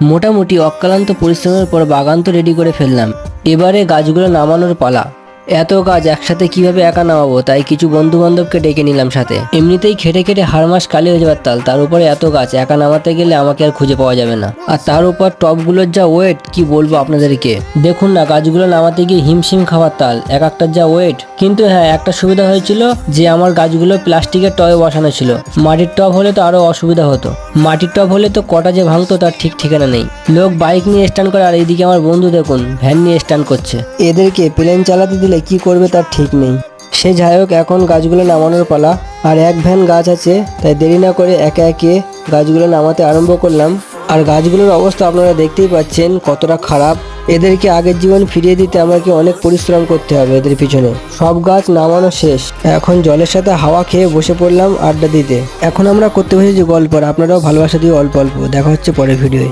মোটামুটি অক্লান্ত পরিশ্রমের পর বাগান তো রেডি করে ফেললাম। এবারে গাছগুলো নামানোর পালা। এত গাছ একসাথে কিভাবে একা নামাবো, তাই কিছু বন্ধু বান্ধবকে ডেকে নিলাম সাথে। এমনিতেই খেটে খেটে হাড় মাস কালি হয়ে যাবার তাল, তার উপরে এত গাছ একা নামাতে গেলে আমাকে আর খুঁজে পাওয়া যাবে না। আর তার উপর টবগুলোর যা ওয়েট কি বলবো আপনাদেরকে। দেখুন না, গাছগুলো নামাতে গিয়ে হিমশিম খাবার তাল, এক একটার যা ওয়েট। কিন্তু হ্যাঁ, একটা সুবিধা হয়েছিল যে আমার গাছগুলো প্লাস্টিকের টবে বসানো ছিল। মাটির টব হলে তো আরো অসুবিধা হতো। মাটির টব হলে তো কটা যে ভাঙতো তার ঠিক ঠিকানা নেই। লোক বাইক নিয়ে স্ট্যান্ড করে, আর এইদিকে আমার বন্ধু দেখুন ভ্যান নিয়ে স্ট্যান্ড করছে। এদেরকে প্লেন চালাতে দিলে কি করবে তার ঠিক নেই। সে যাই হোক, এখন গাছগুলো নামানোর পালা। আর এক ভ্যান গাছ আছে, তাই দেরি না করে একে একে গাছগুলো নামাতে আরম্ভ করলাম। আর গাছগুলোর অবস্থা আপনারা দেখতেই পাচ্ছেন কতটা খারাপ। এদেরকে আগের জীবন ফিরিয়ে দিতে আমাকে অনেক পরিশ্রম করতে হবে এদের পিছনে। সব গাছ নামানো শেষ, এখন জলের সাথে হাওয়া খেয়ে বসে পড়লাম আড্ডা দিতে। এখন আমরা করতে বসেছি গল্প, আর আপনারাও ভালোবাসা দিয়ে অল্প অল্প। দেখা হচ্ছে পরের ভিডিওয়।